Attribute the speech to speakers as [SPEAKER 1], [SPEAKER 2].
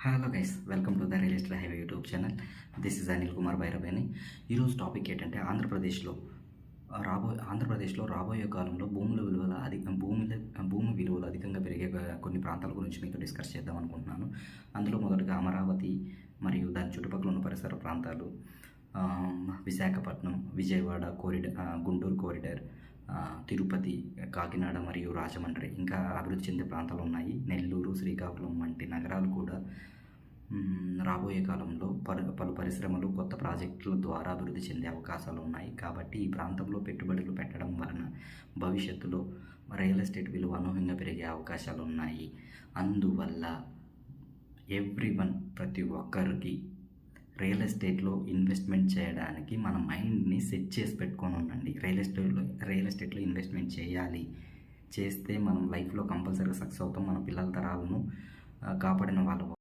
[SPEAKER 1] Hello guys, welcome to the real estate highway YouTube channel. This is Anil Kumar Bhairaveni. ఈరోజు topic ఏంటంటే ఆంధ్రప్రదేశ్లో రాబోయే కాలంలో భూమి విలువలు అధికంగా పెరిగే కొన్ని ప్రాంతాల గురించి మీతో డిస్కస్ చేద్దాం అనుకుంటున్నాను. అందులో మొదటగా అమరావతి మరియు దాని చుట్టుపక్కల ఉన్న పరిసర ప్రాంతాలు, విశాఖపట్నం, విజయవాడ గుంటూరు కోరిడర్, తిరుపతి, కాకినాడ మరియు రాజమండ్రి, ఇంకా అభివృద్ధి చెందే ప్రాంతాలు ఉన్నాయి. నెల్లూరు, శ్రీకాకుళం వంటి నగరాలు కూడా రాబోయే కాలంలో పలు పరిశ్రమలు, కొత్త ప్రాజెక్టుల ద్వారా అభివృద్ధి చెందే అవకాశాలు ఉన్నాయి. కాబట్టి ఈ ప్రాంతంలో పెట్టుబడులు పెట్టడం వలన భవిష్యత్తులో రియల్ ఎస్టేట్ విలువ అనూహ్యంగా పెరిగే అవకాశాలు ఉన్నాయి. అందువల్ల ప్రతి ఒక్కరికి రియల్ ఎస్టేట్లో ఇన్వెస్ట్మెంట్ చేయడానికి మన మైండ్ని సెట్ చేసి పెట్టుకొని ఉండండి. రియల్ ఎస్టేట్లో ఇన్వెస్ట్మెంట్ చేస్తే మనం లైఫ్లో కంపల్సరీగా సక్సెస్ అవుతాం. మన పిల్లల తరాలను కాపాడిన వాళ్ళు